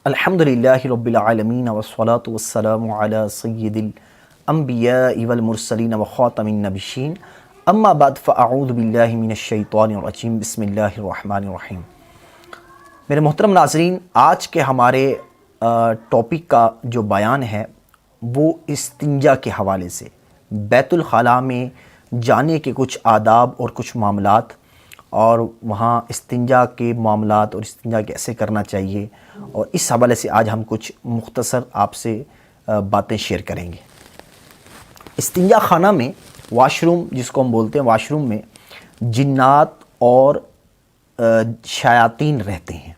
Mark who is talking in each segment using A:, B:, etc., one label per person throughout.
A: الحمدللہ رب العالمین والصلاة والسلام علی سید الانبیاء والمرسلین وخاتم النبیین اما بعد فاعوذ باللہ من الشیطان الرجیم بسم اللہ الرحمن الرحیم۔ میرے محترم ناظرین، آج کے ہمارے ٹاپک کا جو بیان ہے وہ استنجا کے حوالے سے بیت الخلاء میں جانے کے کچھ آداب اور کچھ معاملات، اور وہاں استنجا کے معاملات اور استنجا کیسے کرنا چاہیے، اور اس حوالے سے آج ہم کچھ مختصر آپ سے باتیں شیئر کریں گے۔ استنجا خانہ میں واش روم، جس کو ہم بولتے ہیں واش روم میں، جنات اور شیاطین رہتے ہیں،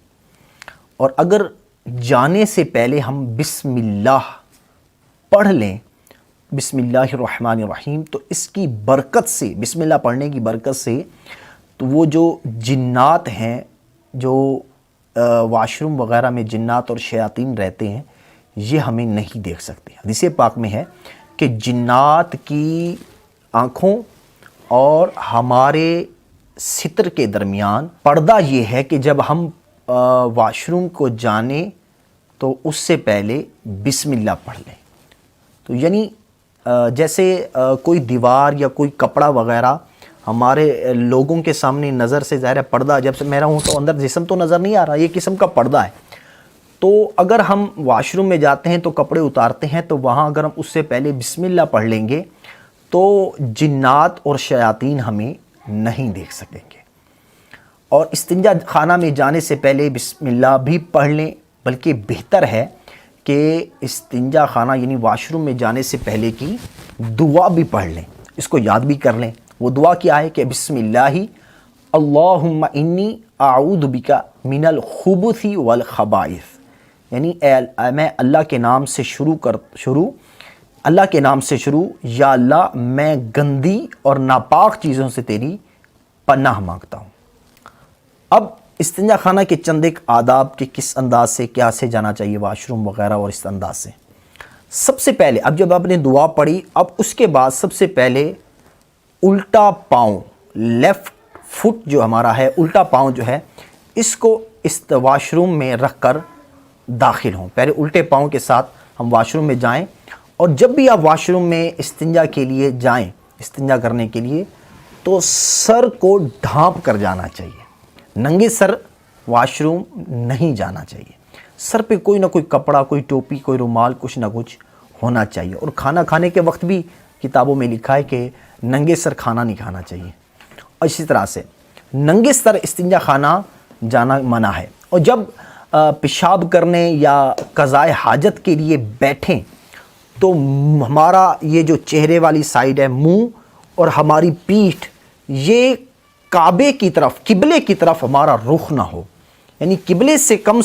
A: اور اگر جانے سے پہلے ہم بسم اللہ پڑھ لیں، بسم اللہ الرحمن الرحیم، تو اس کی برکت سے، بسم اللہ پڑھنے کی برکت سے، تو وہ جو جنات ہیں، جو واش روم وغیرہ میں جنات اور شیاطین رہتے ہیں، یہ ہمیں نہیں دیکھ سکتے۔ حدیث پاک میں ہے کہ جنات کی آنکھوں اور ہمارے ستر کے درمیان پردہ یہ ہے کہ جب ہم واش روم کو جانیں تو اس سے پہلے بسم اللہ پڑھ لیں۔ تو یعنی جیسے کوئی دیوار یا کوئی کپڑا وغیرہ ہمارے لوگوں کے سامنے نظر سے ظاہر ہے، پردہ جب سے میرا ہوں تو اندر جسم تو نظر نہیں آ رہا، یہ قسم کا پردہ ہے۔ تو اگر ہم واش روم میں جاتے ہیں تو کپڑے اتارتے ہیں، تو وہاں اگر ہم اس سے پہلے بسم اللہ پڑھ لیں گے تو جنات اور شیاطین ہمیں نہیں دیکھ سکیں گے۔ اور استنجا خانہ میں جانے سے پہلے بسم اللہ بھی پڑھ لیں، بلکہ بہتر ہے کہ استنجا خانہ یعنی واش روم میں جانے سے پہلے کی دعا بھی پڑھ لیں، اس کو یاد بھی کر لیں۔ وہ دعا کیا ہے کہ بسم اللہ اللہم انی اعوذ بک من الخبث والخبائث، یعنی میں اللہ کے نام سے اللہ کے نام سے شروع، یا اللہ میں گندی اور ناپاک چیزوں سے تیری پناہ مانگتا ہوں۔ اب استنجا خانہ کے چند ایک آداب کے کس انداز سے کیسے جانا چاہیے واش روم وغیرہ، اور اس انداز سے سب سے پہلے اب جب آپ نے دعا پڑھی، اب اس کے بعد سب سے پہلے الٹا پاؤں، لیفٹ فٹ جو ہمارا ہے، الٹا پاؤں جو ہے، اس کو اس واش روم میں رکھ کر داخل ہوں۔ پہلے الٹے پاؤں کے ساتھ ہم واش روم میں جائیں، اور جب بھی آپ واش روم میں استنجا کے لیے جائیں، استنجا کرنے کے لیے، تو سر کو ڈھانپ کر جانا چاہیے۔ ننگے سر واش روم نہیں جانا چاہیے۔ سر پہ کوئی نہ کوئی کپڑا، کوئی ٹوپی، کوئی رومال، کچھ نہ کچھ ہونا چاہیے۔ اور کھانا کھانے کے وقت بھی کتابوں میں لکھا ہے کہ ننگے سر کھانا نہیں کھانا چاہیے۔ اور اسی طرح سے ننگے سر استنجا خانہ جانا منع ہے۔ اور جب پیشاب کرنے یا قضائے حاجت کے لیے بیٹھیں تو ہمارا یہ جو چہرے والی سائیڈ ہے، منہ اور ہماری پیٹھ، یہ کعبے کی طرف، قبلے کی طرف ہمارا رخ نہ ہو، یعنی قبلے سے کم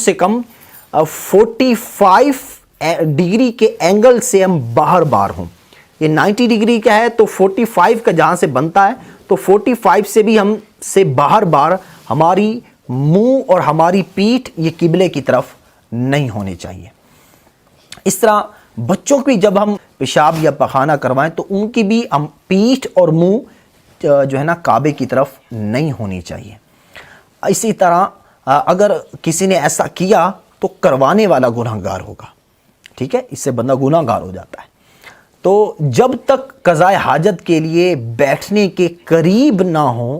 A: 45 ڈگری کے اینگل سے ہم باہر ہوں۔ یہ 90 ڈگری کا ہے تو 45 کا جہاں سے بنتا ہے، تو 45 سے بھی ہم سے باہر ہماری منہ اور ہماری پیٹھ یہ قبلے کی طرف نہیں ہونے چاہیے۔ اس طرح بچوں کی جب ہم پیشاب یا پخانہ کروائیں تو ان کی بھی ہم پیٹھ اور منہ جو ہے نا کعبے کی طرف نہیں ہونی چاہیے۔ اسی طرح اگر کسی نے ایسا کیا تو کروانے والا گناہ گار ہوگا، ٹھیک ہے، اس سے بندہ گناہ گار ہو جاتا ہے۔ تو جب تک قضائے حاجت کے لیے بیٹھنے کے قریب نہ ہوں،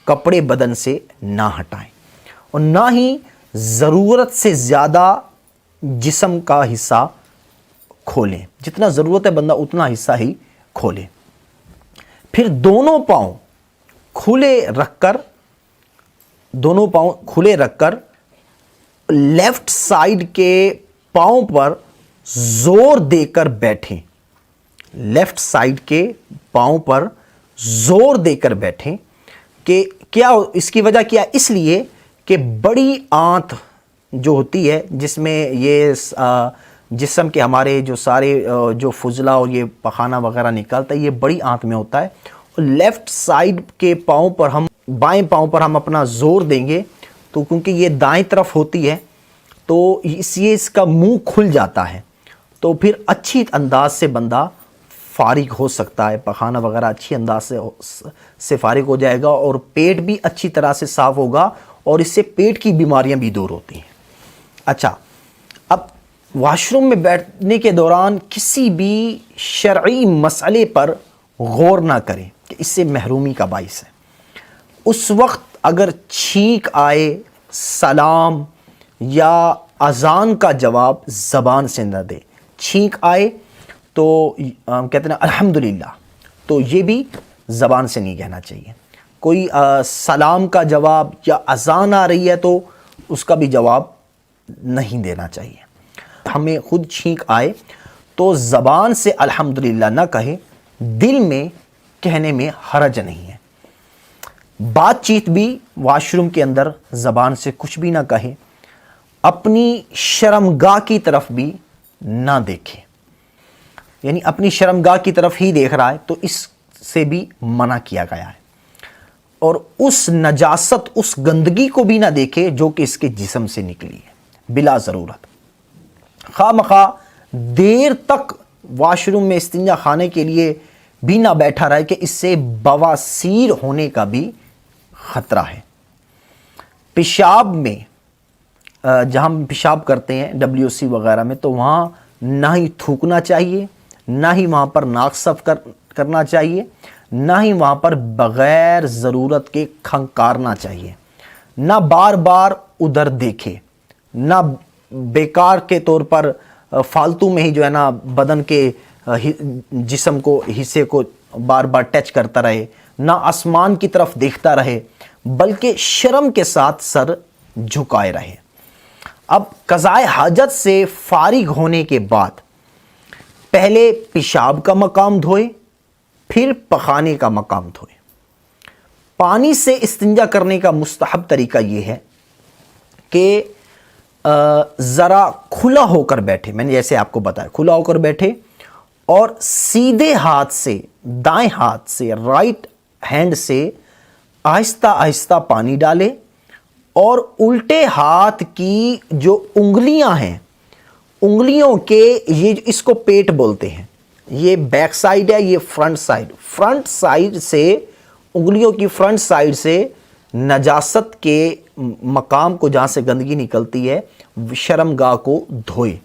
A: کپڑے بدن سے نہ ہٹائیں، اور نہ ہی ضرورت سے زیادہ جسم کا حصہ کھولیں۔ جتنا ضرورت ہے بندہ اتنا حصہ ہی کھولے۔ پھر دونوں پاؤں کھلے رکھ کر لیفٹ سائیڈ کے پاؤں پر زور دے کر بیٹھیں۔ لیفٹ سائیڈ کے پاؤں پر زور دے کر بیٹھیں۔ کہ کیا اس کی وجہ کیا؟ اس لیے کہ بڑی آنت جو ہوتی ہے، جس میں یہ جسم کے ہمارے جو سارے جو فضلہ اور یہ پخانہ وغیرہ نکالتا ہے، یہ بڑی آنت میں ہوتا ہے، اور لیفٹ سائیڈ کے پاؤں پر بائیں پاؤں پر ہم اپنا زور دیں گے تو کیونکہ یہ دائیں طرف ہوتی ہے تو اس کا منہ کھل جاتا ہے، تو پھر اچھی انداز سے بندہ فارغ ہو سکتا ہے، پخانہ وغیرہ اچھی انداز سے فارغ ہو جائے گا، اور پیٹ بھی اچھی طرح سے صاف ہوگا، اور اس سے پیٹ کی بیماریاں بھی دور ہوتی ہیں۔ اچھا، واش روم میں بیٹھنے کے دوران کسی بھی شرعی مسئلے پر غور نہ کریں کہ اس سے محرومی کا باعث ہے۔ اس وقت اگر چھینک آئے، سلام یا اذان کا جواب زبان سے نہ دے۔ چھینک آئے تو کہتے ہیں الحمدللہ، تو یہ بھی زبان سے نہیں کہنا چاہیے۔ کوئی سلام کا جواب یا اذان آ رہی ہے تو اس کا بھی جواب نہیں دینا چاہیے۔ ہمیں خود چھینک آئے تو زبان سے الحمدللہ نہ کہے، دل میں کہنے میں حرج نہیں ہے۔ بات چیت بھی واش روم کے اندر زبان سے کچھ بھی نہ کہے، اپنی شرمگاہ کی طرف بھی نہ دیکھے، یعنی اپنی شرمگاہ کی طرف ہی دیکھ رہا ہے تو اس سے بھی منع کیا گیا ہے۔ اور اس نجاست، اس گندگی کو بھی نہ دیکھے جو کہ اس کے جسم سے نکلی ہے بلا ضرورت۔ خواہ مخواہ دیر تک واش روم میں استنجا خانے کے لیے بھی نہ بیٹھا رہے کہ اس سے بواسیر ہونے کا بھی خطرہ ہے۔ پیشاب میں جہاں ہم پیشاب کرتے ہیں WC وغیرہ میں، تو وہاں نہ ہی تھوکنا چاہیے، نہ ہی وہاں پر ناک صف کرنا چاہیے، نہ ہی وہاں پر بغیر ضرورت کے کھنکارنا چاہیے، نہ بار بار ادھر دیکھے، نہ بیکار کے طور پر فالتو میں ہی جو ہے نا بدن کے جسم کو، حصے کو بار بار ٹچ کرتا رہے، نہ آسمان کی طرف دیکھتا رہے، بلکہ شرم کے ساتھ سر جھکائے رہے۔ اب قضائے حاجت سے فارغ ہونے کے بعد پہلے پیشاب کا مقام دھوئے، پھر پخانے کا مقام دھوئے۔ پانی سے استنجا کرنے کا مستحب طریقہ یہ ہے کہ ذرا کھلا ہو کر بیٹھے، میں نے جیسے آپ کو بتایا کھلا ہو کر بیٹھے، اور سیدھے ہاتھ سے، دائیں ہاتھ سے، رائٹ ہینڈ سے آہستہ آہستہ پانی ڈالے، اور الٹے ہاتھ کی جو انگلیاں ہیں، انگلیوں کے یہ اس کو پیٹ بولتے ہیں، یہ بیک سائیڈ ہے، یہ فرنٹ سائیڈ سے، انگلیوں کی فرنٹ سائیڈ سے نجاست کے مقام کو، جہاں سے گندگی نکلتی ہے، شرمگاہ کو دھوئے۔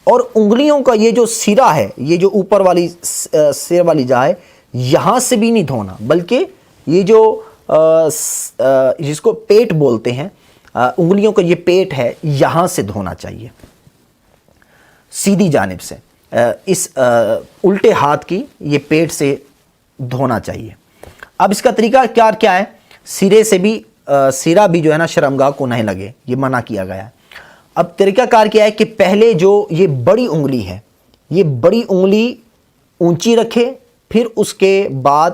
A: اور انگلیوں کا یہ جو سرا ہے، یہ جو اوپر والی سر والی جا ہے، یہاں سے بھی نہیں دھونا، بلکہ یہ جو جس کو پیٹ بولتے ہیں، انگلیوں کا یہ پیٹ ہے، یہاں سے دھونا چاہیے، سیدھی جانب سے، اس الٹے ہاتھ کی یہ پیٹ سے دھونا چاہیے۔ اب اس کا طریقہ کیا ہے؟ سرے سے بھی، سرا بھی جو ہے نا شرمگاہ کو نہیں لگے، یہ منع کیا گیا ہے۔ اب طریقہ کار کیا ہے کہ پہلے جو یہ بڑی انگلی ہے، یہ بڑی انگلی اونچی رکھے، پھر اس کے بعد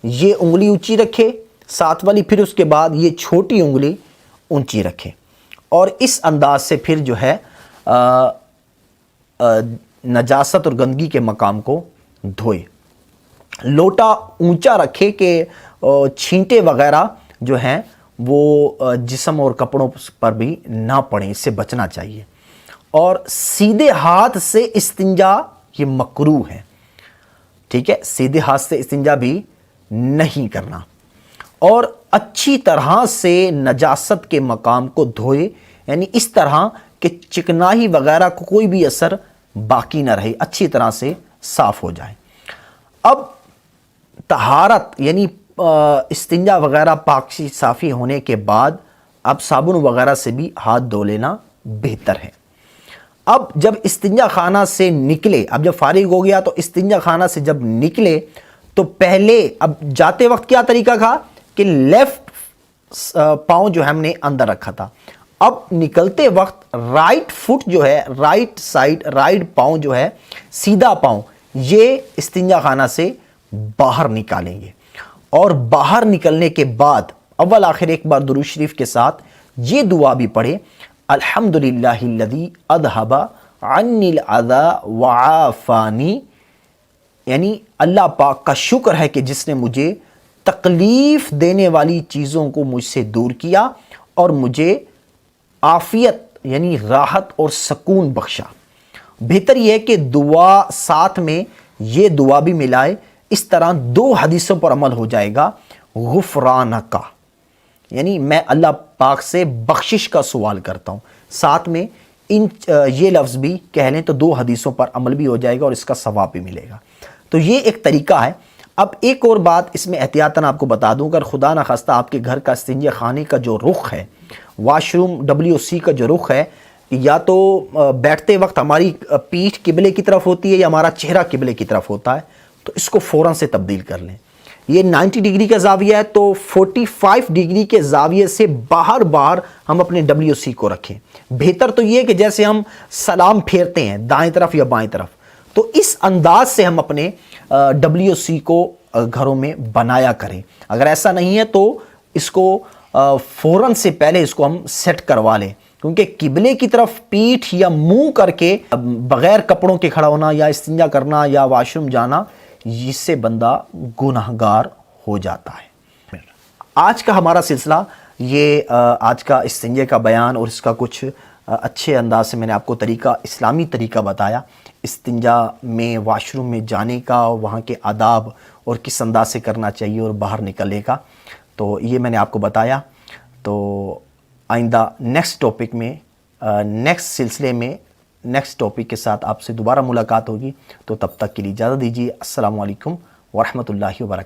A: یہ انگلی اونچی رکھے ساتھ والی، پھر اس کے بعد یہ چھوٹی انگلی اونچی رکھے، اور اس انداز سے پھر جو ہے نجاست اور گندگی کے مقام کو دھوئے۔ لوٹا اونچا رکھے کہ چھینٹے وغیرہ جو ہیں وہ جسم اور کپڑوں پر بھی نہ پڑیں، اس سے بچنا چاہیے۔ اور سیدھے ہاتھ سے استنجا یہ مکروہ ہے، ٹھیک ہے، سیدھے ہاتھ سے استنجا بھی نہیں کرنا، اور اچھی طرح سے نجاست کے مقام کو دھوئے، یعنی اس طرح کہ چکنائی وغیرہ کو کوئی بھی اثر باقی نہ رہے، اچھی طرح سے صاف ہو جائے۔ اب طہارت یعنی استنجا وغیرہ پاک صافی ہونے کے بعد اب صابن وغیرہ سے بھی ہاتھ دھو لینا بہتر ہے۔ اب جب استنجا خانہ سے نکلے، اب جب فارغ ہو گیا تو استنجا خانہ سے جب نکلے تو پہلے، اب جاتے وقت کیا طریقہ تھا کہ لیفٹ پاؤں جو ہم نے اندر رکھا تھا، اب نکلتے وقت رائٹ فٹ جو ہے، رائٹ سائیڈ، رائٹ پاؤں جو ہے، سیدھا پاؤں، یہ استنجا خانہ سے باہر نکالیں گے، اور باہر نکلنے کے بعد اول آخر ایک بار درود شریف کے ساتھ یہ دعا بھی پڑھے، الحمدللہ الذی اذھب عنی الاذی وعافانی، یعنی اللہ پاک کا شکر ہے کہ جس نے مجھے تکلیف دینے والی چیزوں کو مجھ سے دور کیا اور مجھے عافیت یعنی راحت اور سکون بخشا۔ بہتر یہ ہے کہ دعا ساتھ میں یہ دعا بھی ملائے، اس طرح دو حدیثوں پر عمل ہو جائے گا، غفرانک، یعنی میں اللہ پاک سے بخشش کا سوال کرتا ہوں، ساتھ میں یہ لفظ بھی کہہ لیں تو 2 حدیثوں پر عمل بھی ہو جائے گا اور اس کا ثواب بھی ملے گا. تو یہ ایک طریقہ ہے. اب ایک اور بات اس میں احتیاطاً آپ کو بتا دوں، اگر خدا نخواستہ آپ کے گھر کا استنجا خانے کا جو رخ ہے، واش روم WC کا جو رخ ہے، یا تو بیٹھتے وقت ہماری پیٹھ قبلے کی طرف ہوتی ہے یا ہمارا چہرہ قبلے کی طرف ہوتا ہے، تو اس کو فوراً سے تبدیل کر لیں. یہ 90 ڈگری کا زاویہ ہے تو 45 ڈگری کے زاویے سے باہر ہم اپنے WC کو رکھیں. بہتر تو یہ کہ جیسے ہم سلام پھیرتے ہیں دائیں طرف یا بائیں طرف، تو اس انداز سے ہم اپنے WC کو گھروں میں بنایا کریں. اگر ایسا نہیں ہے تو اس کو فوراً سے پہلے اس کو ہم سیٹ کروا لیں، کیونکہ قبلے کی طرف پیٹھ یا منہ کر کے بغیر کپڑوں کے کھڑا ہونا یا استنجا کرنا یا واش روم جانا، اس سے بندہ گناہگار ہو جاتا ہے. آج کا ہمارا سلسلہ یہ آج کا استنجے کا بیان اور اس کا کچھ اچھے انداز سے میں نے آپ کو طریقہ، اسلامی طریقہ بتایا استنجا میں، واش روم میں جانے کا، وہاں کے آداب اور کس انداز سے کرنا چاہیے اور باہر نکلنے کا. تو یہ میں نے آپ کو بتایا. تو آئندہ نیکسٹ ٹاپک میں، نیکسٹ سلسلے میں، نیکسٹ ٹاپک کے ساتھ آپ سے دوبارہ ملاقات ہوگی. تو تب تک کے لیے اجازت دیجیے. السلام علیکم ورحمۃ اللہ وبرکاتہ.